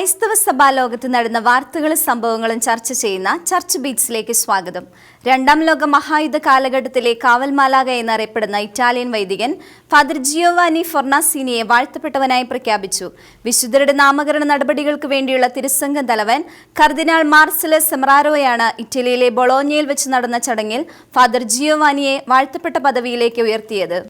ക്രൈസ്തവ സഭാലോകത്ത് നടന്ന വാർത്തകളും സംഭവങ്ങളും ചർച്ച ചെയ്യുന്ന ചർച്ച് ബീറ്റ്സിലേക്ക് സ്വാഗതം. രണ്ടാം ലോക മഹായുദ്ധ കാലഘട്ടത്തിലെ കാവൽമാലാക എന്നറിയപ്പെടുന്ന ഇറ്റാലിയൻ വൈദികൻ ഫാദർ ജിയോവാനി ഫോർനാസിനിയെ വാഴ്ത്തപ്പെട്ടവനായി പ്രഖ്യാപിച്ചു. വിശുദ്ധരുടെ നാമകരണ നടപടികൾക്ക് വേണ്ടിയുള്ള തിരുസംഘം തലവൻ കർദിനാൾ മാർസലസ് സെമറാരോയാണ് ഇറ്റലിയിലെ ബൊളോഞ്ഞയിൽ വെച്ച് നടന്ന ചടങ്ങിൽ ഫാദർ ജിയോവാനിയെ വാഴ്ത്തപ്പെട്ട പദവിയിലേക്ക് ഉയർത്തിയത്.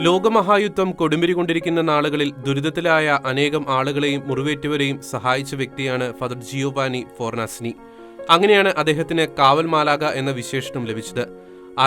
ലോകമഹായുദ്ധം കൊടുമ്പിരി കൊണ്ടിരിക്കുന്ന നാളുകളിൽ ദുരിതത്തിലായ അനേകം ആളുകളെയും മുറിവേറ്റവരെയും സഹായിച്ച വ്യക്തിയാണ് ഫാദർ ജിയോവാനി ഫോർനാസിനി. അങ്ങനെയാണ് അദ്ദേഹത്തിന് കാവൽ മാലാക എന്ന വിശേഷണം ലഭിച്ചത്.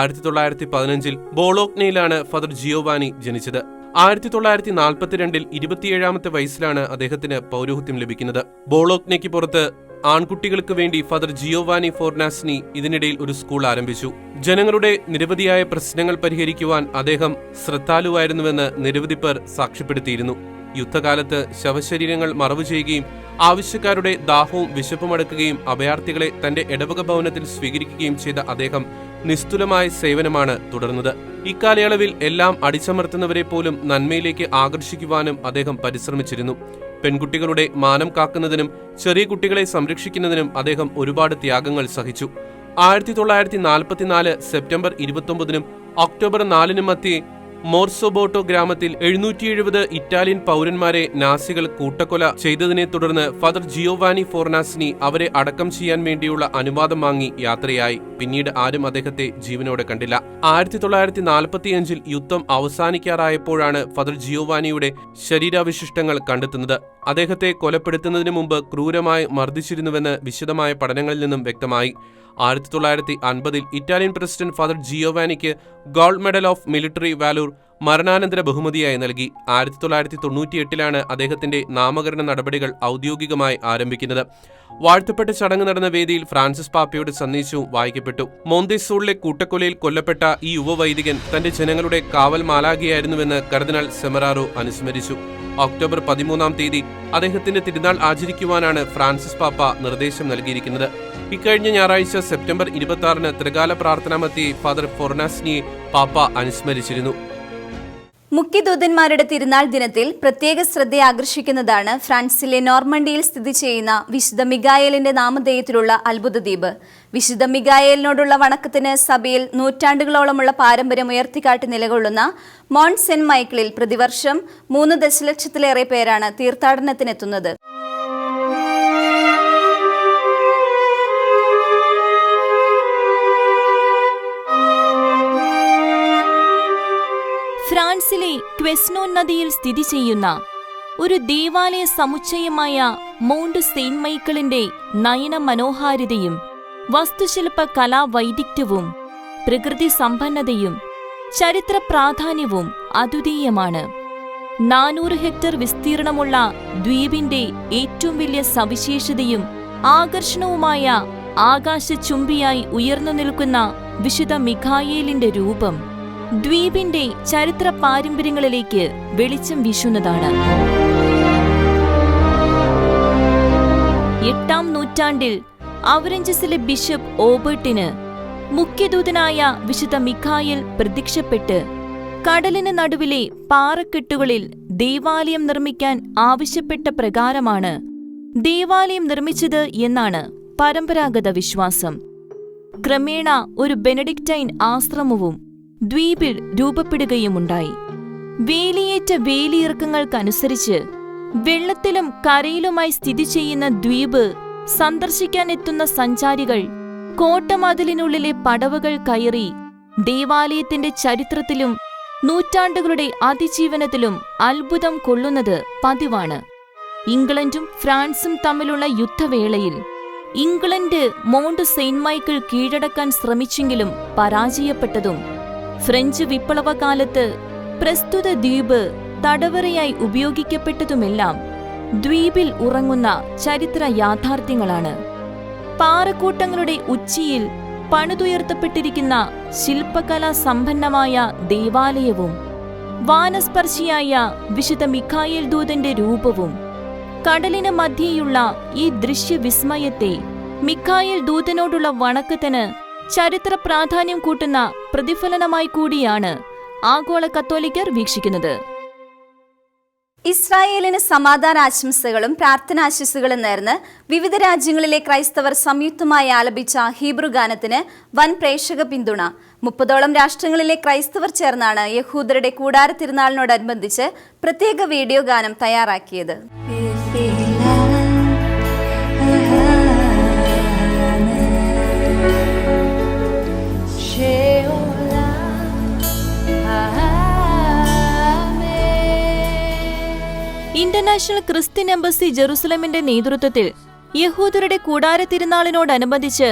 1915 ബോളോഗ്നയിലാണ് ഫാദർ ജിയോവാനി ജനിച്ചത്. 1942 27ാമത്തെ വയസ്സിലാണ് അദ്ദേഹത്തിന് പൗരോഹിത്യം ലഭിക്കുന്നത്. ബോളോഗ്നയ്ക്ക് പുറത്ത് ആൺകുട്ടികൾക്ക് വേണ്ടി ഫാദർ ജിയോവാനി ഫോർനാസിനി ഇതിനിടയിൽ ഒരു സ്കൂൾ ആരംഭിച്ചു. ജനങ്ങളുടെ നിരവധിയായ പ്രശ്നങ്ങൾ പരിഹരിക്കുവാൻ അദ്ദേഹം ശ്രദ്ധാലുവായിരുന്നുവെന്ന് നിരവധി പേർ സാക്ഷ്യപ്പെടുത്തിയിരുന്നു. യുദ്ധകാലത്ത് ശവശരീരങ്ങൾ മറവു ചെയ്യുകയും ആവശ്യക്കാരുടെ ദാഹവും വിശപ്പും അടക്കുകയും അഭയാർത്ഥികളെ തന്റെ ഇടവക ഭവനത്തിൽ സ്വീകരിക്കുകയും ചെയ്ത അദ്ദേഹം നിസ്തുലമായ സേവനമാണ് തുടർന്നത്. ഇക്കാലയളവിൽ എല്ലാം അടിച്ചമർത്തുന്നവരെ പോലും നന്മയിലേക്ക് ആകർഷിക്കുവാനും അദ്ദേഹം പരിശ്രമിച്ചിരുന്നു. പെൺകുട്ടികളുടെ മാനം കാക്കുന്നതിനും ചെറിയ കുട്ടികളെ സംരക്ഷിക്കുന്നതിനും അദ്ദേഹം ഒരുപാട് ത്യാഗങ്ങൾ സഹിച്ചു. 1944 സെപ്റ്റംബർ 29 ഒക്ടോബർ 4 മധ്യേ മോർസോബോട്ടോ ഗ്രാമത്തിൽ 770 ഇറ്റാലിയൻ പൗരന്മാരെ നാസികൾ കൂട്ടക്കൊല ചെയ്തതിനെ തുടർന്ന് ഫാദർ ജിയോവാനി ഫോർനാസിനി അവരെ അടക്കം ചെയ്യാൻ വേണ്ടിയുള്ള അനുവാദം വാങ്ങി യാത്രയായി. പിന്നീട് ആരും അദ്ദേഹത്തെ ജീവനോടെ കണ്ടില്ല. 1945 യുദ്ധം അവസാനിക്കാറായപ്പോഴാണ് ഫാദർ ജിയോവാനിയുടെ ശരീരാവശിഷ്ടങ്ങൾ കണ്ടെത്തുന്നത്. അദ്ദേഹത്തെ കൊലപ്പെടുത്തുന്നതിന് മുമ്പ് ക്രൂരമായി മർദ്ദിച്ചിരുന്നുവെന്ന് വിശദമായ പഠനങ്ങളിൽ നിന്നും വ്യക്തമായി. 1950 ഇറ്റാലിയൻ പ്രസിഡന്റ് ഫാദർ ജിയോവാനിക്ക് gold medal of military valour മരണാനന്തര ബഹുമതിയായി നൽകി. 1998 അദ്ദേഹത്തിന്റെ നാമകരണ നടപടികൾ ഔദ്യോഗികമായി ആരംഭിക്കുന്നത്. വാഴ്ത്തപ്പെട്ട ചടങ്ങ് നടന്ന വേദിയിൽ ഫ്രാൻസിസ് പാപ്പയുടെ സന്ദേശവും വായിക്കപ്പെട്ടു. മോന്തേസോളിലെ കൂട്ടക്കൊലയിൽ കൊല്ലപ്പെട്ട ഈ യുവവൈദികൻ തന്റെ ജനങ്ങളുടെ കാവൽ മാലാഖയായിരുന്നുവെന്ന് കർദിനാൾ സെമറാറോ അനുസ്മരിച്ചു. ഒക്ടോബർ 13 അദ്ദേഹത്തിന്റെ തിരുനാൾ ആചരിക്കുവാനാണ് ഫ്രാൻസിസ് പാപ്പ നിർദ്ദേശം നൽകിയിരിക്കുന്നത്. ഇക്കഴിഞ്ഞ ഞായറാഴ്ച സെപ്റ്റംബർ 26 ത്രികാല പ്രാർത്ഥനാ മധ്യേ ഫാദർ ഫോർനാസിനിയെ പാപ്പ അനുസ്മരിച്ചിരുന്നു. മുഖ്യദൂതന്മാരുടെ തിരുനാൾ ദിനത്തിൽ പ്രത്യേക ശ്രദ്ധ ആകർഷിക്കുന്നതാണ് ഫ്രാൻസിലെ നോർമണ്ടിയിൽ സ്ഥിതി ചെയ്യുന്ന വിശുദ്ധ മിഖായേലിന്റെ നാമധേയത്തിലുള്ള അത്ഭുത ദ്വീപ്. വിശുദ്ധ മിഖായേലിനോടുള്ള വണക്കത്തിന് സഭയിൽ നൂറ്റാണ്ടുകളോളമുള്ള പാരമ്പര്യം ഉയർത്തിക്കാട്ടി നിലകൊള്ളുന്ന മോണ്ട് സെന്റ് മൈക്കിളിൽ പ്രതിവർഷം 3 ദശലക്ഷത്തിലേറെ പേരാണ് തീർത്ഥാടനത്തിനെത്തുന്നത്. ഫ്രാൻസിലെ ക്വെസ്നോൻ നദിയിൽ സ്ഥിതി ചെയ്യുന്ന ഒരു ദേവാലയ സമുച്ചയമായ മൗണ്ട് സെയിന്റ് മൈക്കിളിന്റെ നയന മനോഹാരിതയും വസ്തുശില്പ കലാവൈദഗ്ധ്യവും പ്രകൃതി സമ്പന്നതയും ചരിത്ര പ്രാധാന്യവും അദ്വിതീയമാണ്. 400 ഹെക്ടർ വിസ്തീർണമുള്ള ദ്വീപിന്റെ ഏറ്റവും വലിയ സവിശേഷതയും ആകർഷണവുമായ ആകാശചുംബിയായി ഉയർന്നു നിൽക്കുന്ന വിശുദ്ധ മിഖായേലിന്റെ രൂപം ദ്വീപിന്റെ ചരിത്ര പാരമ്പര്യങ്ങളിലേക്ക് വെളിച്ചം വീശുന്നതാണ്. 8ാം നൂറ്റാണ്ടിൽ അവറഞ്ചസിലെ ബിഷപ്പ് ഓബർട്ടിന് മുഖ്യദൂതനായ വിശുദ്ധ മിഖായേൽ പ്രത്യക്ഷപ്പെട്ട് കടലിന് നടുവിലെ പാറക്കെട്ടുകളിൽ ദേവാലയം നിർമ്മിക്കാൻ ആവശ്യപ്പെട്ട പ്രകാരമാണ് ദേവാലയം നിർമ്മിച്ചത് എന്നാണ് പരമ്പരാഗത വിശ്വാസം. ക്രമേണ ഒരു ബെനഡിക്റ്റൈൻ ആശ്രമവും ദ്വീപിൽ രൂപപ്പെടുകയുമുണ്ടായി. വേലിയേറ്റ വേലിയിറക്കങ്ങൾക്കനുസരിച്ച് വെള്ളത്തിലും കരയിലുമായി സ്ഥിതി ചെയ്യുന്ന ദ്വീപ് സന്ദർശിക്കാനെത്തുന്ന സഞ്ചാരികൾ കോട്ടമതിലിനുള്ളിലെ പടവുകൾ കയറി ദേവാലയത്തിന്റെ ചരിത്രത്തിലും നൂറ്റാണ്ടുകളുടെ അതിജീവനത്തിലും അത്ഭുതം കൊള്ളുന്നത് പതിവാണ്. ഇംഗ്ലണ്ടും ഫ്രാൻസും തമ്മിലുള്ള യുദ്ധവേളയിൽ ഇംഗ്ലണ്ട് മോണ്ട് സെയിന്റ് മൈക്കിൾ കീഴടക്കാൻ ശ്രമിച്ചെങ്കിലും പരാജയപ്പെട്ടതും ഫ്രഞ്ച് വിപ്ലവകാലത്ത് പ്രസ്തുത ദ്വീപ് തടവറയായി ഉപയോഗിക്കപ്പെട്ടതുമെല്ലാം ദ്വീപിൽ ഉറങ്ങുന്ന ചരിത്ര യാഥാർത്ഥ്യങ്ങളാണ്. പാറക്കൂട്ടങ്ങളുടെ ഉച്ചിയിൽ പണിതുയർത്തപ്പെട്ടിരിക്കുന്ന ശില്പകലാ സമ്പന്നമായ ദേവാലയവും വാനസ്പർശിയായ വിശുദ്ധ മിഖായേൽ ദൂതന്റെ രൂപവും കടലിന് മധ്യേയുള്ള ഈ ദൃശ്യവിസ്മയത്തെ മിഖായേൽ ദൂതനോടുള്ള വണക്കത്തിന് ചരിത്ര പ്രാധാന്യം കൂട്ടുന്ന പ്രതിഫലനമായി കൂടിയാണ് ആഗോള കത്തോലിക്കർ വീക്ഷിക്കുന്നത്. ഇസ്രായേലിന് സമാധാന ആശംസകളും പ്രാർത്ഥനാശംസകളും നേർന്ന് വിവിധ രാജ്യങ്ങളിലെ ക്രൈസ്തവർ സംയുക്തമായി ആലപിച്ച ഹീബ്രു ഗാനത്തിന് വൻ പ്രേക്ഷക പിന്തുണ. 30ഓളം രാഷ്ട്രങ്ങളിലെ ക്രൈസ്തവർ ചേർന്നാണ് യഹൂദരുടെ കൂടാര തിരുനാളിനോടനുബന്ധിച്ച് പ്രത്യേക വീഡിയോ ഗാനം തയ്യാറാക്കിയത്. ഇന്റർനാഷണൽ ക്രിസ്ത്യൻ എംബസി ജെറുസലമിന്റെ നേതൃത്വത്തിൽ യഹൂദരുടെ കൂടാര തിരുനാളിനോടനുബന്ധിച്ച്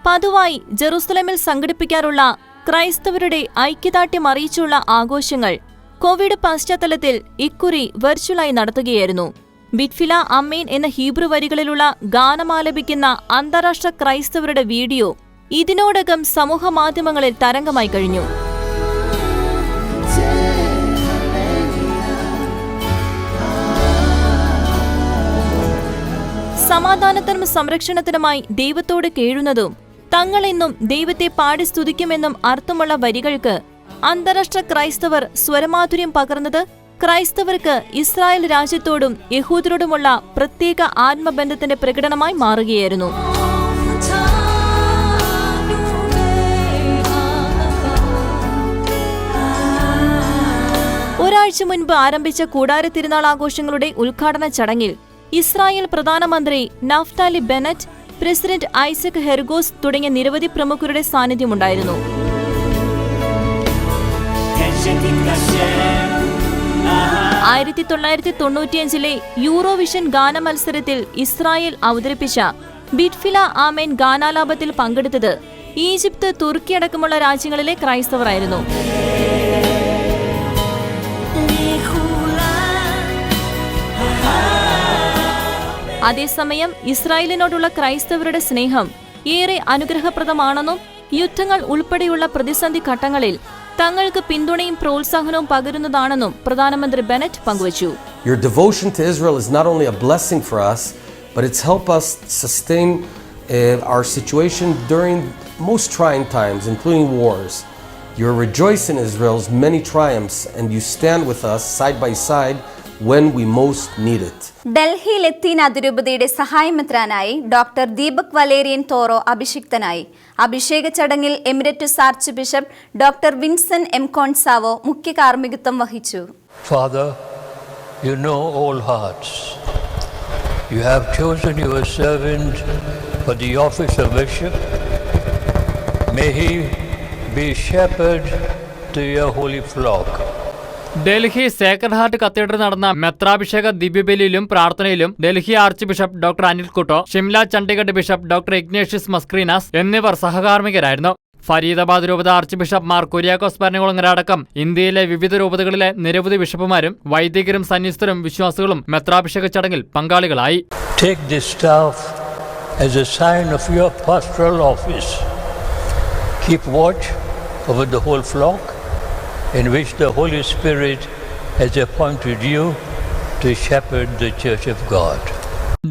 പതിവായി ജെറുസലമിൽ സംഘടിപ്പിക്കാറുള്ള ക്രൈസ്തവരുടെ ഐക്യദാർഢ്യം അറിയിച്ചുള്ള ആഘോഷങ്ങൾ കോവിഡ് പശ്ചാത്തലത്തിൽ ഇക്കുറി വെർച്വലായി നടത്തുകയായിരുന്നു. ബിറ്റ്ഫില അമ്മേൻ എന്ന ഹീബ്രു വരികളിലുള്ള ഗാനമാലപിക്കുന്ന അന്താരാഷ്ട്ര ക്രൈസ്തവരുടെ വീഡിയോ ഇതിനോടകം സമൂഹമാധ്യമങ്ങളിൽ തരംഗമായി കഴിഞ്ഞു. സമാധാനത്തിനും സംരക്ഷണത്തിനുമായി ദൈവത്തോട് കേഴുന്നതും തങ്ങളെന്നും ദൈവത്തെ പാടി സ്തുതിക്കുമെന്നും അർത്ഥമുള്ള വരികൾക്ക് അന്താരാഷ്ട്ര ക്രൈസ്തവർ സ്വരമാധുര്യം പകർന്നത് ക്രൈസ്തവർക്ക് ഇസ്രായേൽ രാജ്യത്തോടും യഹൂദരോടുമുള്ള പ്രത്യേക ആത്മബന്ധത്തിന്റെ പ്രകടനമായി മാറുകയായിരുന്നു. ഒരാഴ്ച മുൻപ് ആരംഭിച്ച കൂടാര തിരുനാൾ ആഘോഷങ്ങളുടെ ഉദ്ഘാടന ചടങ്ങിൽ ഇസ്രായേൽ പ്രധാനമന്ത്രി നഫ്താലി ബെനറ്റ്, പ്രസിഡന്റ് ഐസക് ഹെർഗോസ് തുടങ്ങിയ നിരവധി പ്രമുഖരുടെ സാന്നിധ്യമുണ്ടായിരുന്നു. 1995 യൂറോവിഷൻ ഗാനമത്സരത്തിൽ ഇസ്രായേൽ അവതരിപ്പിച്ച ബിറ്റ്ഫില ആമേൻ ഗാനാലാപത്തിൽ പങ്കെടുത്തത് ഈജിപ്ത്, തുർക്കി അടക്കമുള്ള രാജ്യങ്ങളിലെ ക്രൈസ്തവരായിരുന്നു. അതേസമയം ഇസ്രായേലിനോടുള്ള ക്രൈസ്തവരുടെ സ്നേഹം ഏറെ അനുഗ്രഹപ്രദമാണെന്നും യുദ്ധങ്ങൾ ഉൾപ്പെടെയുള്ള പ്രതിസന്ധി ഘട്ടങ്ങളിൽ തങ്ങൾക്ക് പിന്തുണയും പ്രോത്സാഹനവും പകരുന്നതാണെന്നും പ്രധാനമന്ത്രി ബെനറ്റ് പങ്കുവച്ചു. Your devotion to Israel is not only a blessing for us, but it's helped us sustain our situation during most trying times, including wars. You rejoice in Israel's many triumphs and you stand with us side by side when we most need it. Delhi ലത്തീൻ അതിരൂപതയുടെ സഹായമെത്രാനായി doctor Deepak Valerian Tauro അഭിഷിക്തനായി. അഭിഷേക ചടങ്ങിൽ emeritus archbishop doctor Vincent M Concessao മുഖ്യ കാർമ്മികത്വം വഹിച്ചു. Father, you know all hearts. You have chosen your servant for the office of bishop. May he be shepherd to your holy flock. Delhi sacred heart cathedral നടന്ന മെത്രാഭിഷേക ദിവ്യബലിയിലും പ്രാർത്ഥനയിലും Delhi archbishop doctor Anil Couto, Shimla Chandigarh bishop doctor Ignatius Mascarenhas എന്നിവർ സഹകാർമ്മികരായിരുന്നു. ഫരീദാബാദ് രൂപത archbishop Mar Kuriakose Bharanikulangara അടക്കം ഇന്ത്യയിലെ വിവിധ രൂപതകളിലെ നിരവധി ബിഷപ്പുമാരും വൈദികരും സന്യസ്തരും വിശ്വാസികളും മെത്രാഭിഷേക ചടങ്ങിൽ പങ്കാളികളായി. Take this staff as a sign of your pastoral office. Keep watch over the whole flock, in which the Holy Spirit has appointed you to shepherd the Church of God.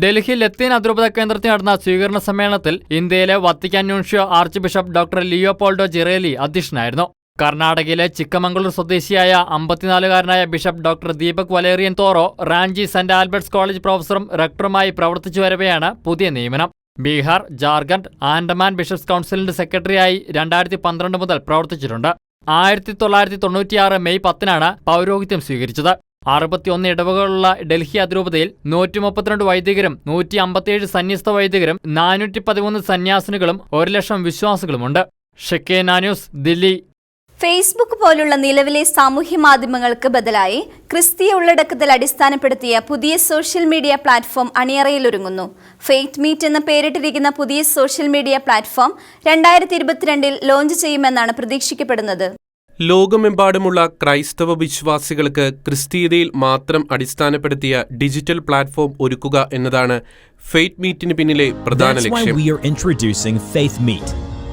Delhi ലത്തീൻ അതിരൂപത കേന്ദ്രത്തിൽ നടന്ന സ്വീകരണ സമ്മേളനത്തിൽ ഇന്ത്യയിലെ Vatican nuncio archbishop doctor Leopoldo Girelli അധ്യക്ഷനായിരുന്നു. കർണാടകയിലെ ചിക്കമംഗളൂർ സ്വദേശിയായ 54-കാരനായ bishop doctor Deepak Valerian Tauro Ranchi saint Albert's college പ്രൊഫസറും റെക്ടറുമായി പ്രവർത്തിച്ചു വരവെയാണ് പുതിയ നിയമനം. ബീഹാർ, ജാർഖണ്ഡ്, ആൻഡമാൻ ബിഷപ്സ് കൗൺസിലിന്റെ സെക്രട്ടറിയായി 2012 മുതൽ പ്രവർത്തിച്ചിട്ടുണ്ട്. 1996 മെയ് 10-നാണ് പൗരോഹിത്യം സ്വീകരിച്ചത്. 61 ഇടവകളുള്ള ഡൽഹി അതിരൂപതയിൽ 132 വൈദികരും 157 സന്യസ്ത വൈദികരും 413 സന്യാസിനികളും 1,00,000 വിശ്വാസികളുമുണ്ട്. ഷെക്കേന ന്യൂസ്, ദില്ലി. ഫേസ്ബുക്ക് പോലുള്ള നിലവിലെ സാമൂഹ്യ മാധ്യമങ്ങൾക്ക് ബദലായി ക്രിസ്തീയ ഉള്ളടക്കത്തിൽ അടിസ്ഥാനപ്പെടുത്തിയ പുതിയ സോഷ്യൽ മീഡിയ പ്ലാറ്റ്ഫോം അണിയറയിലൊരുങ്ങുന്നു. ഫെയ്ത്ത് മീറ്റ് എന്ന പേരിട്ടിരിക്കുന്ന പുതിയ സോഷ്യൽ മീഡിയ പ്ലാറ്റ്ഫോം 2022 ലോഞ്ച് ചെയ്യുമെന്നാണ് പ്രതീക്ഷിക്കപ്പെടുന്നത്. ലോകമെമ്പാടുമുള്ള ക്രൈസ്തവ വിശ്വാസികൾക്ക് ക്രിസ്തീയതയിൽ മാത്രം അടിസ്ഥാനപ്പെടുത്തിയ ഡിജിറ്റൽ പ്ലാറ്റ്ഫോം ഒരുക്കുക എന്നതാണ് ഫെയ്ത്ത് മീറ്റിന് പിന്നിലെ പ്രധാന ലക്ഷ്യം. That's why we are introducing Faith Meet,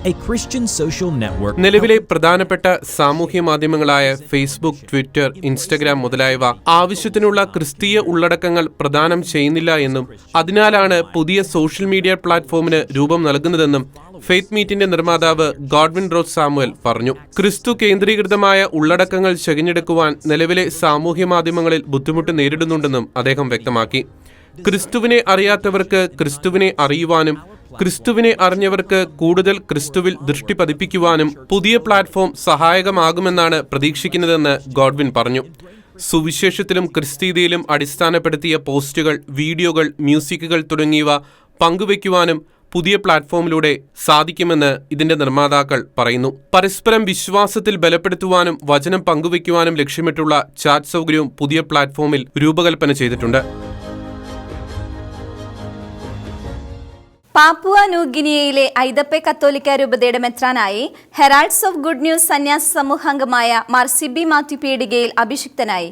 a Christian social network. നിലവിലെ പ്രധാനപ്പെട്ട സാമൂഹ്യ മാധ്യമങ്ങളായ ഫേസ്ബുക്ക്, ട്വിറ്റർ, ഇൻസ്റ്റഗ്രാം മുതലായവ ആവശ്യത്തിനുള്ള ക്രിസ്തീയ ഉള്ളടക്കങ്ങൾ പ്രദാനം ചെയ്യുന്നില്ല എന്നും അതിനാലാണ് പുതിയ സോഷ്യൽ മീഡിയ പ്ലാറ്റ്ഫോമിന് രൂപം നൽകുന്നതെന്നും ഫെയ്ത്ത് മീറ്റിന്റെ നിർമ്മാതാവ് ഗോഡ്വിൻ റോസ് സാമുവൽ പറഞ്ഞു. ക്രിസ്തു കേന്ദ്രീകൃതമായ ഉള്ളടക്കങ്ങൾ ചകഞ്ഞെടുക്കുവാൻ നിലവിലെ സാമൂഹ്യ മാധ്യമങ്ങളിൽ ബുദ്ധിമുട്ട് നേരിടുന്നുണ്ടെന്നും അദ്ദേഹം വ്യക്തമാക്കി. ക്രിസ്തുവിനെ അറിയാത്തവർക്ക് ക്രിസ്തുവിനെ അറിയുവാനും ക്രിസ്തുവിനെ അറിഞ്ഞവർക്ക് കൂടുതൽ ക്രിസ്തുവിൽ ദൃഷ്ടി പതിപ്പിക്കുവാനും പുതിയ പ്ലാറ്റ്ഫോം സഹായകമാകുമെന്നാണ് പ്രതീക്ഷിക്കുന്നതെന്ന് ഗോഡ്വിൻ പറഞ്ഞു. സുവിശേഷത്തിലും ക്രിസ്തീയതയിലും അടിസ്ഥാനപ്പെടുത്തിയ പോസ്റ്റുകൾ, വീഡിയോകൾ, മ്യൂസിക്കുകൾ തുടങ്ങിയവ പങ്കുവയ്ക്കുവാനും പുതിയ പ്ലാറ്റ്ഫോമിലൂടെ സാധിക്കുമെന്ന് ഇതിന്റെ നിർമ്മാതാക്കൾ പറയുന്നു. പരസ്പരം വിശ്വാസത്തിൽ ബലപ്പെടുത്തുവാനും വചനം പങ്കുവയ്ക്കുവാനും ലക്ഷ്യമിട്ടുള്ള ചാറ്റ് സൗകര്യവും പുതിയ പ്ലാറ്റ്ഫോമിൽ രൂപകൽപ്പന ചെയ്തിട്ടുണ്ട്. പാപ്പുവ ന്യൂഗിനിയയിലെ ഐതപ്പെ കത്തോലിക്ക രൂപതയുടെ മെത്രാനായി ഹെറാൾഡ്സ് ഓഫ് ഗുഡ് ന്യൂസ് സന്യാസ സമൂഹാംഗമായ മാർ സിബി മാത്യു പീടികയിൽ അഭിഷിക്തനായി.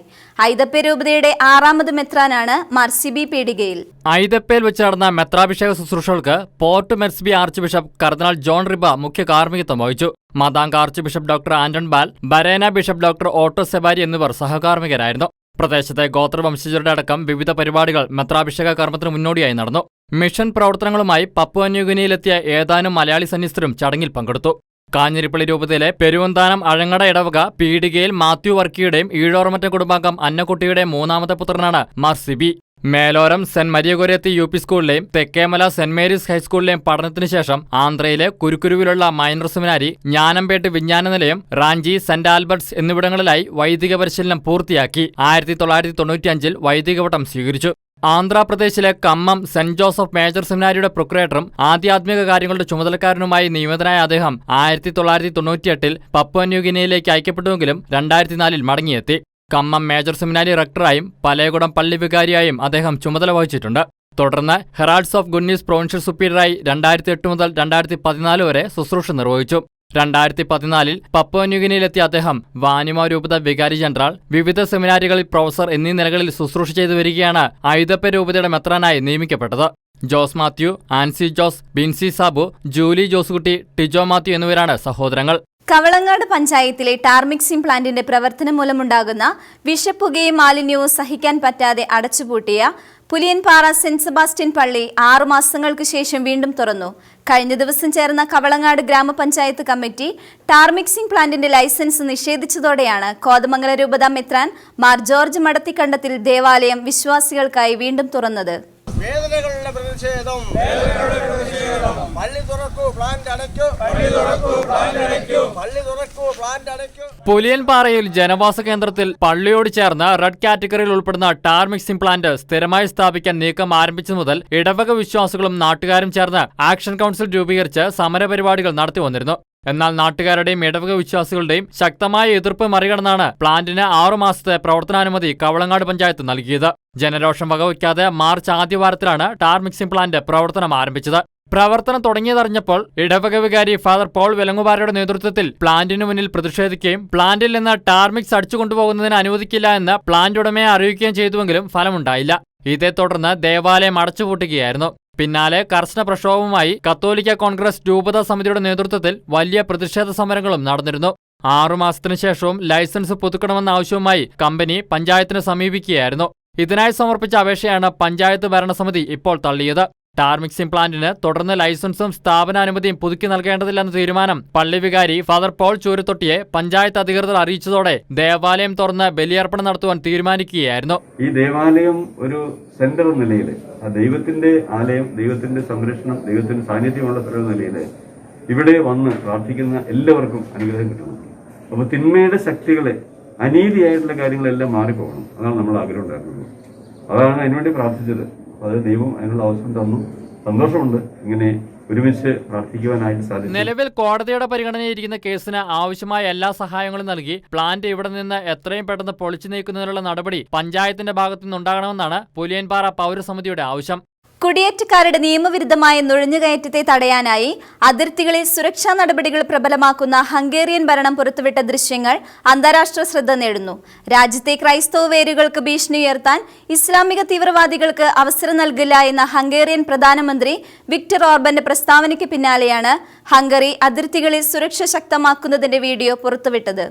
ഐതപ്പെ രൂപതയുടെ 6ാമത് മെത്രാനാണ് മാർ സിബി പീടികയിൽ. ഐതപ്പയിൽ വെച്ച് നടന്ന മെത്രാഭിഷേക ശുശ്രൂഷകൾക്ക് പോർട്ട് മെർസ്ബി ആർച്ച് ബിഷപ്പ് കർദിനാൾ ജോൺ റിബ മുഖ്യ കാർമ്മികത്വം വഹിച്ചു. മാതാങ്ക ആർച്ച് ബിഷപ്പ് ഡോക്ടർ ആന്റൺ ബാൽ, ബരേന ബിഷപ്പ് ഡോക്ടർ ഓട്ടോ സെബാരി എന്നിവർ സഹകാർമ്മികരായിരുന്നു. പ്രദേശത്തെ ഗോത്രവംശജരുടെ അടക്കം വിവിധ പരിപാടികൾ മെത്രാഭിഷേക കർമ്മത്തിന് മുന്നോടിയായി നടന്നു. മിഷൻ പ്രവർത്തനങ്ങളുമായി പപ്പുവ ന്യൂഗിനിയിലെത്തിയ ഏതാനും മലയാളി സന്യസ്തരും ചടങ്ങിൽ പങ്കെടുത്തു. കാഞ്ഞിരിപ്പള്ളി രൂപതയിലെ പെരുവന്താനം അഴങ്ങട ഇടവക പീടികയിൽ മാത്യു വർക്കിയുടെയും ഈഴോറമറ്റം കുടുംബാംഗം അന്നക്കുട്ടിയുടെയും 3ാമത്തെ പുത്രനാണ് Mar Sibi. Meloram saint Maria Goretti U P സ്കൂളിലെയും തെക്കേമല സെന്റ് മേരീസ് ഹൈസ്കൂളിലെയും പഠനത്തിനു ശേഷം ആന്ധ്രയിലെ കുരുക്കുരുവിലുള്ള മൈനർ സെമിനാരി, ജ്ഞാനംപേട്ട് വിജ്ഞാന നിലയം, റാഞ്ചി, സെന്റ് ആൽബർട്ട്സ് എന്നിവിടങ്ങളിലായി വൈദിക പരിശീലനം പൂർത്തിയാക്കി 1995 വൈദിക പട്ടം സ്വീകരിച്ചു. ആന്ധ്രാപ്രദേശിലെ കമ്മം സെന്റ് ജോസഫ് മേജർ സെമിനാരിയുടെ പ്രൊക്രേറ്ററും ആധ്യാത്മിക കാര്യങ്ങളുടെ ചുമതലക്കാരനുമായി നിയമിതനായ അദ്ദേഹം 1998 പപ്പുവ ന്യൂഗിനിയയിലേക്ക് അയക്കപ്പെട്ടുവെങ്കിലും 2004 മടങ്ങിയെത്തി. കമ്മം മേജർ സെമിനാരി റക്ടറായും പലയകുടം പള്ളി വികാരിയായും അദ്ദേഹം ചുമതല വഹിച്ചിട്ടുണ്ട്. തുടർന്ന് ഹെറാൾഡ്സ് ഓഫ് ഗുഡ് ന്യൂസ് പ്രൊവിൻഷ്യൽ സുപ്പീരിയറായി 2008 മുതൽ 2014 വരെ ശുശ്രൂഷ നിർവഹിച്ചു. 2014 പപ്പുവ ന്യൂഗിനിയിലെത്തിയ അദ്ദേഹം വാനിമ രൂപത വികാരി ജനറൽ, വിവിധ സെമിനാരികളിൽ പ്രൊഫസർ എന്നീ നിലകളിൽ ശുശ്രൂഷ ചെയ്തു വരികയാണ് ഐതപ്പെ രൂപതയുടെ മെത്രാനായി നിയമിക്കപ്പെട്ടത്. ജോസ് മാത്യു, ആൻസി ജോസ്, ബിൻസി സാബു, ജൂലി ജോസുകുട്ടി, ടിജോ മാത്യു എന്നിവരാണ് സഹോദരങ്ങൾ. കവളങ്ങാട് പഞ്ചായത്തിലെ ടാർ മിക്സിംഗ് പ്ലാന്റിന്റെ പ്രവർത്തനം മൂലമുണ്ടാകുന്ന വിഷപ്പുകയും മാലിന്യവും സഹിക്കാൻ പറ്റാതെ അടച്ചുപൂട്ടിയ പുലിയൻപാറ സെന്റ് സെബാസ്റ്റ്യൻ പള്ളി 6 മാസങ്ങൾക്ക് ശേഷം വീണ്ടും തുറന്നു. കഴിഞ്ഞ ദിവസം ചേർന്ന കവളങ്ങാട് ഗ്രാമപഞ്ചായത്ത് കമ്മിറ്റി ടാർ മിക്സിംഗ് പ്ലാന്റിന്റെ ലൈസൻസ് നിഷേധിച്ചതോടെയാണ് കോതമംഗല രൂപത മെത്രാൻ മാർ ജോർജ് മടത്തിക്കണ്ടത്തിൽ ദേവാലയം വിശ്വാസികൾക്കായി വീണ്ടും തുറന്നത്. വേദനകളുടെ പ്രതിഷേധം, പള്ളി തുറക്കൂ, പ്ലാന്റ് അടയ്ക്കൂ, പള്ളി തുറക്കൂ, പ്ലാന്റ് അടയ്ക്കൂ. പുലിയൻപാറയിൽ ജനവാസ കേന്ദ്രത്തിൽ പള്ളിയോട് ചേർന്ന് റെഡ് കാറ്റഗറിയിൽ ഉൾപ്പെടുന്ന ടാർ മിക്സിംഗ് പ്ലാന്റ് സ്ഥിരമായി സ്ഥാപിക്കാൻ നീക്കം ആരംഭിച്ചതു മുതൽ ഇടവക വിശ്വാസികളും നാട്ടുകാരും ചേർന്ന് ആക്ഷൻ കൗൺസിൽ രൂപീകരിച്ച് സമരപരിപാടികൾ നടത്തി വന്നിരുന്നു. എന്നാൽ നാട്ടുകാരുടെയും ഇടവക വിശ്വാസികളുടെയും ശക്തമായ എതിർപ്പ് മറികടന്നാണ് പ്ലാന്റിന് 6 മാസത്തെ പ്രവർത്തനാനുമതി കവളങ്ങാട് പഞ്ചായത്ത് നൽകിയത്. ജനരോഷം വകവയ്ക്കാതെ മാർച്ച് ആദ്യവാരത്തിലാണ് ടാർ മിക്സിംഗ് പ്ലാന്റ് പ്രവർത്തനം ആരംഭിച്ചത്. പ്രവർത്തനം തുടങ്ങിയതറിഞ്ഞപ്പോൾ ഇടവക വികാരി ഫാദർ പോൾ വെലങ്ങുപാറയുടെ നേതൃത്വത്തിൽ പ്ലാന്റിനു മുന്നിൽ പ്രതിഷേധിക്കുകയും പ്ലാന്റിൽ നിന്ന് ടാർ മിക്സ് അടിച്ചുകൊണ്ടുപോകുന്നതിന് അനുവദിക്കില്ല എന്ന് പ്ലാന്റ് ഉടമയെ അറിയിക്കുകയും ചെയ്തുവെങ്കിലും ഫലമുണ്ടായില്ല. ഇതേ തുടർന്ന് ദേവാലയം അടച്ചുപൂട്ടുകയായിരുന്നു. പിന്നാലെ കർശന പ്രക്ഷോഭവുമായി കത്തോലിക്ക കോൺഗ്രസ് രൂപതാ സമിതിയുടെ നേതൃത്വത്തിൽ വലിയ പ്രതിഷേധ സമരങ്ങളും നടന്നിരുന്നു. 6 മാസത്തിനു ശേഷവും ലൈസൻസ് പുതുക്കണമെന്ന ആവശ്യവുമായി കമ്പനി പഞ്ചായത്തിനെ സമീപിക്കുകയായിരുന്നു. ഇതിനായി സമർപ്പിച്ച അപേക്ഷയാണ് പഞ്ചായത്ത് ഭരണസമിതി ഇപ്പോൾ തള്ളിയത്. ടാർ മിക്സിംഗ് പ്ലാന്റിന് തുടർന്ന് ലൈസൻസും സ്ഥാപനാനുമതിയും പുതുക്കി നൽകേണ്ടതില്ലെന്ന തീരുമാനം പള്ളി വികാരി ഫാദർ പോൾ ചൂരത്തൊട്ടിയെ പഞ്ചായത്ത് അധികൃതർ അറിയിച്ചതോടെ ദേവാലയം തുറന്ന് ബലിയർപ്പണം നടത്തുവാൻ തീരുമാനിക്കുകയായിരുന്നു. ഈ ദേവാലയം ഒരു സെന്റർ നിലയിൽ, ദൈവത്തിന്റെ ആലയം, ദൈവത്തിന്റെ സംരക്ഷണം, ദൈവത്തിന്റെ സാന്നിധ്യമുള്ള സ്ഥലം നിലയിൽ ഇവിടെ വന്ന് പ്രാർത്ഥിക്കുന്ന എല്ലാവർക്കും അനുഗ്രഹം കിട്ടണം. അപ്പൊ തിന്മയുടെ ശക്തികളെ, അനീതിയായിട്ടുള്ള കാര്യങ്ങളെല്ലാം മാറിപ്പോകണം. അതാണ് നമ്മൾ ആഗ്രഹം ഉണ്ടായിരുന്നത്. അതാണ് അതിനുവേണ്ടി പ്രാർത്ഥിച്ചത്. അത് ദൈവം അതിനുള്ള അവസരം തന്നു. സന്തോഷമുണ്ട് ഇങ്ങനെ ഒരുമിച്ച് പ്രാർത്ഥിക്കുവാനായിട്ട് സാധിക്കും. നിലവിൽ കോടതിയുടെ പരിഗണനയിരിക്കുന്ന കേസിന് ആവശ്യമായ എല്ലാ സഹായങ്ങളും നൽകി പ്ലാന്റ് ഇവിടെ നിന്ന് എത്രയും പെട്ടെന്ന് പൊളിച്ചു നീക്കുന്നതിനുള്ള നടപടി പഞ്ചായത്തിന്റെ ഭാഗത്തു നിന്നുണ്ടാകണമെന്നാണ് പുലിയൻപാറ പൗരസമിതിയുടെ ആവശ്യം. കുടിയേറ്റക്കാരുടെ നിയമവിരുദ്ധമായ നുഴഞ്ഞുകയറ്റത്തെ തടയാനായി അതിർത്തികളിൽ സുരക്ഷാ നടപടികൾ പ്രബലമാക്കുന്ന ഹംഗേറിയൻ ഭരണം പുറത്തുവിട്ട ദൃശ്യങ്ങൾ അന്താരാഷ്ട്ര ശ്രദ്ധ നേടുന്നു. രാജ്യത്തെ ക്രൈസ്തവ വേരുകൾക്ക് ഭീഷണി ഉയർത്താൻ ഇസ്ലാമിക തീവ്രവാദികൾക്ക് അവസരം നൽകില്ല എന്ന ഹംഗേറിയൻ പ്രധാനമന്ത്രി വിക്ടർ ഓർബന്റെ പ്രസ്താവനയ്ക്ക് പിന്നാലെയാണ് ഹംഗറി അതിർത്തികളിൽ സുരക്ഷ ശക്തമാക്കുന്നതിന്റെ വീഡിയോ പുറത്തുവിട്ടത്.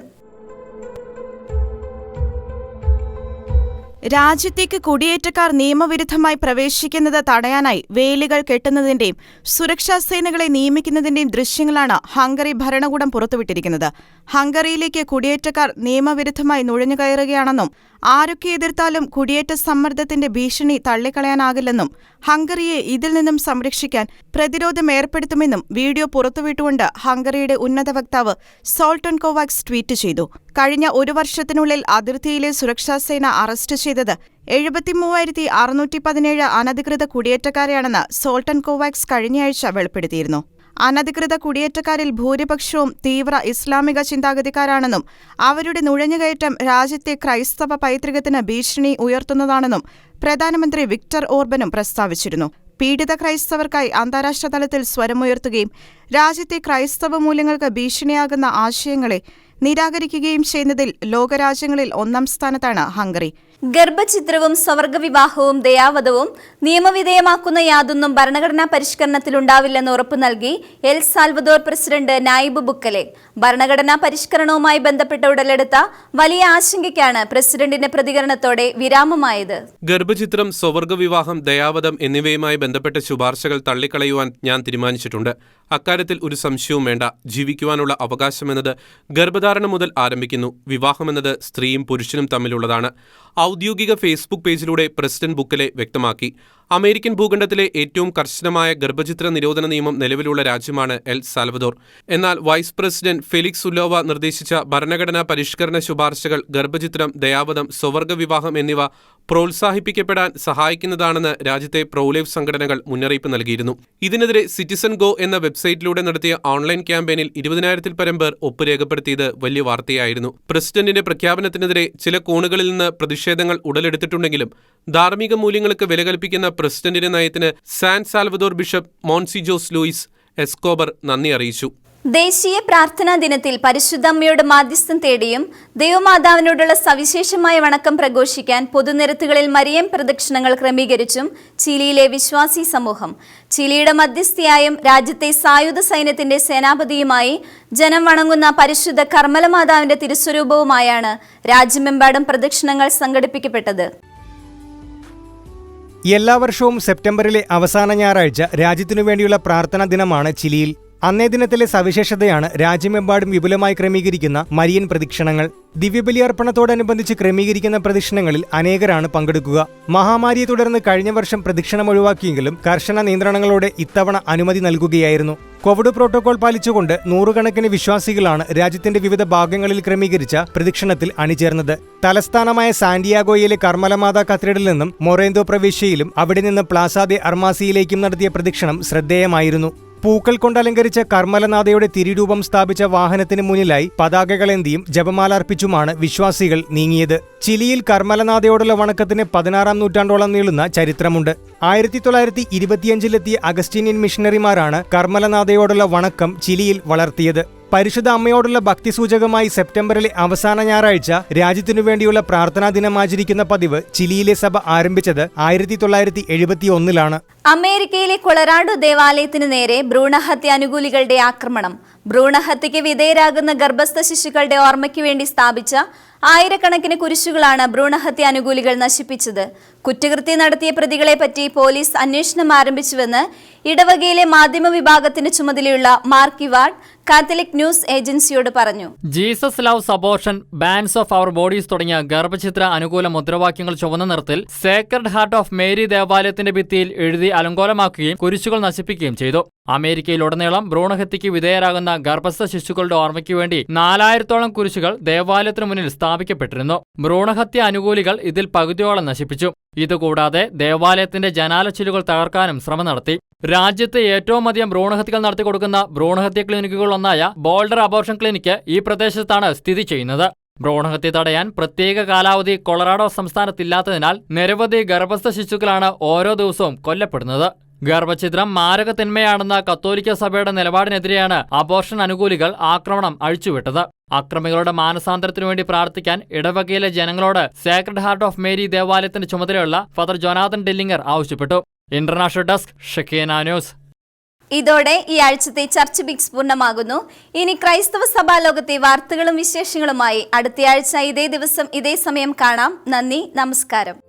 രാജ്യത്തേക്ക് കുടിയേറ്റക്കാർ നിയമവിരുദ്ധമായി പ്രവേശിക്കുന്നത് തടയാനായി വേലികൾ കെട്ടുന്നതിന്റെയും സുരക്ഷാ സേനകളെ നിയമിക്കുന്നതിന്റെയും ദൃശ്യങ്ങളാണ് ഹംഗറി ഭരണകൂടം പുറത്തുവിട്ടിരിക്കുന്നത്. ഹംഗറിയിലേക്ക് കുടിയേറ്റക്കാർ നിയമവിരുദ്ധമായി നുഴഞ്ഞുകയറുകയാണെന്നും ആരൊക്കെ എതിർത്താലും കുടിയേറ്റ സമ്മർദ്ദത്തിന്റെ ഭീഷണി തള്ളിക്കളയാനാകില്ലെന്നും ഹംഗറിയെ ഇതിൽ നിന്നും സംരക്ഷിക്കാൻ പ്രതിരോധം ഏർപ്പെടുത്തുമെന്നും വീഡിയോ പുറത്തുവിട്ടുകൊണ്ട് ഹംഗറിയുടെ ഉന്നത വക്താവ് സോൾട്ടൻ കോവാക്സ് ട്വീറ്റ് ചെയ്തു. കഴിഞ്ഞ ഒരു വർഷത്തിനുള്ളിൽ അതിർത്തിയിലെ സുരക്ഷാസേന അറസ്റ്റ് ചെയ്തത് 73,617 അനധികൃത കുടിയേറ്റക്കാരെയാണെന്ന് സോൾട്ടൻ കോവാക്സ് കഴിഞ്ഞയാഴ്ച വെളിപ്പെടുത്തിയിരുന്നു. അനധികൃത കുടിയേറ്റക്കാരിൽ ഭൂരിപക്ഷവും തീവ്ര ഇസ്ലാമിക ചിന്താഗതിക്കാരാണെന്നും അവരുടെ നുഴഞ്ഞുകയറ്റം രാജ്യത്തെ ക്രൈസ്തവ പൈതൃകത്തിന് ഭീഷണി ഉയർത്തുന്നതാണെന്നും പ്രധാനമന്ത്രി വിക്ടർ ഓർബനും പ്രസ്താവിച്ചിരുന്നു. പീഡിത ക്രൈസ്തവർക്കായി അന്താരാഷ്ട്ര തലത്തിൽ സ്വരമുയർത്തുകയും രാജ്യത്തെ ക്രൈസ്തവ മൂല്യങ്ങൾക്ക് ഭീഷണിയാകുന്ന ആശയങ്ങളെ നിരാകരിക്കുകയും ചെയ്യുന്നതിൽ ലോകരാജ്യങ്ങളിൽ ഒന്നാം സ്ഥാനത്താണ് ഹംഗറി. ഗർഭചിത്രവും സ്വവർഗവിവാഹവും ദയാവധവും നിയമവിധേയമാക്കുന്ന യാതൊന്നും ഭരണഘടനാ പരിഷ്കരണത്തിലുണ്ടാവില്ലെന്ന് ഉറപ്പു നൽകി എൽ സാൽവദോർ പ്രസിഡന്റ് നായിബ് ബുക്കലെ. ഭരണഘടനാ പരിഷ്കരണവുമായി ബന്ധപ്പെട്ട് ഉടലെടുത്ത വലിയ ആശങ്കയ്ക്കാണ് പ്രസിഡന്റിന്റെ പ്രതികരണത്തോടെ വിരാമമായത്. ഗർഭചിത്രം, സ്വവർഗവിവാഹം, ദയാവധം എന്നിവയുമായി ബന്ധപ്പെട്ട ശുപാർശകൾ തള്ളിക്കളയുവാൻ ഞാൻ തീരുമാനിച്ചിട്ടുണ്ട്. അക്കാര്യത്തിൽ ഒരു സംശയവും വേണ്ട. ജീവിക്കുവാനുള്ള അവകാശമെന്നത് ഗർഭധാരണം മുതൽ ആരംഭിക്കുന്നു. വിവാഹമെന്നത് സ്ത്രീയും പുരുഷനും തമ്മിലുള്ളതാണ്. ഔദ്യോഗിക ഫേസ്ബുക്ക് പേജിലൂടെ പ്രസിഡന്റ് ബുക്കലെ വ്യക്തമാക്കി. അമേരിക്കൻ ഭൂഖണ്ഡത്തിലെ ഏറ്റവും കർശനമായ ഗർഭചിത്ര നിരോധന നിയമം നിലവിലുള്ള രാജ്യമാണ് എൽ സാൽവദോർ. എന്നാൽ വൈസ് പ്രസിഡന്റ് ഫെലിക്സ് ഉലോവ നിർദ്ദേശിച്ച ഭരണഘടനാ പരിഷ്കരണ ശുപാർശകൾ ഗർഭചിത്രം, ദയാവധം, സ്വവർഗവിവാഹം എന്നിവ പ്രോത്സാഹിപ്പിക്കപ്പെടാൻ സഹായിക്കുന്നതാണെന്ന് രാജ്യത്തെ പ്രോലൈഫ് സംഘടനകൾ മുന്നറിയിപ്പ് നൽകിയിരുന്നു. ഇതിനെതിരെ സിറ്റിസൺ ഗോ എന്ന വെബ്സൈറ്റിലൂടെ നടത്തിയ ഓൺലൈൻ ക്യാമ്പയിനിൽ 20,000-ൽ പരം പേർ ഒപ്പ് രേഖപ്പെടുത്തിയത് വലിയ വാർത്തയായിരുന്നു. പ്രസിഡന്റിന്റെ പ്രഖ്യാപനത്തിനെതിരെ ചില കോണുകളിൽ നിന്ന് പ്രതിഷേധങ്ങൾ ഉടലെടുത്തിട്ടുണ്ടെങ്കിലും ധാർമ്മിക മൂല്യങ്ങൾക്ക് വില കൽപ്പിക്കുന്ന പ്രസിഡന്റിന്റെ നയത്തിന് സാൻ സാൽവദോർ ബിഷപ്പ് മോൺസിജോസ് ലൂയിസ് എസ്കോബർ നന്ദി അറിയിച്ചു. ദേശീയ പ്രാർത്ഥനാ ദിനത്തിൽ പരിശുദ്ധമ്മയുടെ മാധ്യസ്ഥം തേടിയും ദൈവമാതാവിനോടുള്ള സവിശേഷമായ വണക്കം പ്രഘോഷിക്കാൻ പൊതുനിരത്തുകളിൽ മരിയം പ്രദക്ഷിണങ്ങൾ ക്രമീകരിച്ചും ചിലിയിലെ വിശ്വാസി സമൂഹം. ചിലിയുടെ മധ്യസ്ഥയായും രാജ്യത്തെ സായുധ സൈന്യത്തിന്റെ സേനാപതിയുമായി ജനം വണങ്ങുന്ന പരിശുദ്ധ കർമ്മലമാതാവിന്റെ തിരുസ്വരൂപവുമായാണ് രാജ്യമെമ്പാടും പ്രദക്ഷിണങ്ങൾ സംഘടിപ്പിക്കപ്പെട്ടത്. എല്ലാ വർഷവും സെപ്റ്റംബറിലെ അവസാന ഞായറാഴ്ച രാജ്യത്തിനു വേണ്ടിയുള്ള പ്രാർത്ഥനാ ദിനമാണ് ചിലിയിൽ. അന്നേ ദിനത്തിലെ സവിശേഷതയാണ് രാജ്യമെമ്പാടും വിപുലമായി ക്രമീകരിക്കുന്ന മരിയൻ പ്രദക്ഷിണങ്ങൾ. ദിവ്യബലിയർപ്പണത്തോടനുബന്ധിച്ച് ക്രമീകരിക്കുന്ന പ്രദക്ഷിണങ്ങളിൽ അനേകരാണ് പങ്കെടുക്കുക. മഹാമാരിയെ തുടർന്ന് കഴിഞ്ഞ വർഷം പ്രദക്ഷിണം ഒഴിവാക്കിയെങ്കിലും കർശന നിയന്ത്രണങ്ങളോടെ ഇത്തവണ അനുമതി നൽകുകയായിരുന്നു. കോവിഡ് പ്രോട്ടോകോൾ പാലിച്ചുകൊണ്ട് നൂറുകണക്കിന് വിശ്വാസികളാണ് രാജ്യത്തിന്റെ വിവിധ ഭാഗങ്ങളിൽ ക്രമീകരിച്ച പ്രദക്ഷിണത്തിൽ അണിചേർന്നത്. തലസ്ഥാനമായ സാന്റിയാഗോയിലെ കർമ്മലമാതാ കത്തീഡ്രലിൽ നിന്നും മൊറേന്തോ പ്രവിശ്യയിലും അവിടെ നിന്ന് പ്ലാസ ദെ അർമാസിയിലേക്കും നടത്തിയ പ്രദക്ഷിണം ശ്രദ്ധേയമായിരുന്നു. പൂക്കൾ കൊണ്ടലങ്കരിച്ച കർമ്മലനാഥയുടെ തിരുരൂപം സ്ഥാപിച്ച വാഹനത്തിന് മുന്നിലായി പതാകകളേന്തിയും ജപമാല അർപ്പിച്ചുമാണ് വിശ്വാസികൾ നീങ്ങിയത്. ചിലിയിൽ കർമ്മലനാഥയോടുള്ള വണക്കത്തിന് 16-ാം നൂറ്റാണ്ടോളം നീളുന്ന ചരിത്രമുണ്ട്. 1925-ലെത്തിയ അഗസ്റ്റീനിയൻ മിഷണറിമാരാണ് കർമ്മലനാഥയോടുള്ള വണക്കം ചിലിയിൽ വളർത്തിയത്. പരിശുദ്ധ അമ്മയോടുള്ള ഭക്തിസൂചകമായി സെപ്റ്റംബറിലെ അവസാന ഞായറാഴ്ച രാജ്യത്തിനു വേണ്ടിയുള്ള പ്രാർത്ഥനാ ദിനം ആചരിക്കുന്ന പതിവ് ചിലിയിലെ സഭ ആരംഭിച്ചത് 1971-ലാണ്. അമേരിക്കയിലെ കൊളറാഡോ ദേവാലയത്തിന് നേരെ ഭ്രൂണഹത്യ അനുകൂലികളുടെ ആക്രമണം. ഭ്രൂണഹത്യയ്ക്ക് വിധേയരാകുന്ന ഗർഭസ്ഥ ശിശുക്കളുടെ ഓർമ്മയ്ക്ക് വേണ്ടി സ്ഥാപിച്ച ആയിരക്കണക്കിന് കുരിശുകളാണ് ഭ്രൂണഹത്യ അനുകൂലികൾ നശിപ്പിച്ചത്. കുറ്റകൃത്യം നടത്തിയ പ്രതികളെപ്പറ്റി പോലീസ് അന്വേഷണം ആരംഭിച്ചുവെന്ന് ഇടവകയിലെ മാധ്യമ വിഭാഗത്തിന് ചുമതലയുള്ള മാർക്ക് ഇവാർഡ് കാത്തലിക് ന്യൂസ് ഏജൻസിയോട് പറഞ്ഞു. Jesus loves abortion, bans off our bodies തുടങ്ങിയ ഗർഭചിത്ര അനുകൂല മുദ്രാവാക്യങ്ങൾ ചുവന്ന നിറത്തിൽ സേക്രഡ് ഹാർട്ട് ഓഫ് മേരി ദേവാലയത്തിന്റെ ഭിത്തിയിൽ എഴുതി അലങ്കോലമാക്കുകയും കുരിശുകൾ നശിപ്പിക്കുകയും ചെയ്തു. അമേരിക്കയിലുടനീളം ഭ്രൂണഹത്യയ്ക്ക് വിധേയരാകുന്ന ഗർഭസ്ഥ ശിശുക്കളുടെ ഓർമ്മയ്ക്ക് വേണ്ടി 4000-ഓളം കുരിശുകൾ ദേവാലയത്തിനു മുന്നിൽ സ്ഥാപിക്കപ്പെട്ടിരുന്നു. ഭ്രൂണഹത്യ അനുകൂലികൾ ഇതിൽ പകുതിയോളം നശിപ്പിച്ചു. ഇതുകൂടാതെ ദേവാലയത്തിന്റെ ജനാലച്ചില്ലുകൾ തകർക്കാനും ശ്രമം നടത്തി. രാജ്യത്ത് ഏറ്റവും അധികം ഭ്രൂണഹത്യകൾ നടത്തിക്കൊടുക്കുന്ന ഭ്രൂണഹത്യ ക്ലിനിക്കുകളൊന്നായ ബോൾഡർ അബോർഷൻ ക്ലിനിക്ക് ഈ പ്രദേശത്താണ് സ്ഥിതി ചെയ്യുന്നത്. ഭ്രൂണഹത്യ തടയാൻ പ്രത്യേക കാലാവധി കൊളറാഡോ സംസ്ഥാനത്തില്ലാത്തതിനാൽ നിരവധി ഗർഭസ്ഥ ശിശുക്കളാണ് ഓരോ ദിവസവും കൊല്ലപ്പെടുന്നത്. ഗർഭഛിദ്രം മാരക തിന്മയാണെന്ന കത്തോലിക്ക സഭയുടെ നിലപാടിനെതിരെയാണ് അബോർഷൻ അനുകൂലികൾ ആക്രമണം അഴിച്ചുവിട്ടത്. അക്രമികളുടെ മാനസാന്തരത്തിനു വേണ്ടി പ്രാർത്ഥിക്കാൻ ഇടവകയിലെ ജനങ്ങളോട് സേക്രഡ് ഹാർട്ട് ഓഫ് മേരി ദേവാലയത്തിന്റെ ചുമതലയുള്ള ഫാദർ ജോനാഥൻ ഡെല്ലിങ്ങർ ആവശ്യപ്പെട്ടു. International desk Shekinah news. ഇതോടെ ഈ ആഴ്ചത്തെ ചർച്ച് ബിറ്റ്സ് പൂർണ്ണമാകുന്നു. ഇനി ക്രൈസ്തവ സഭാലോകത്തെ വാർത്തകളും വിശേഷങ്ങളുമായി അടുത്തയാഴ്ച ഇതേ ദിവസം ഇതേ സമയം കാണാം. നന്ദി, നമസ്കാരം.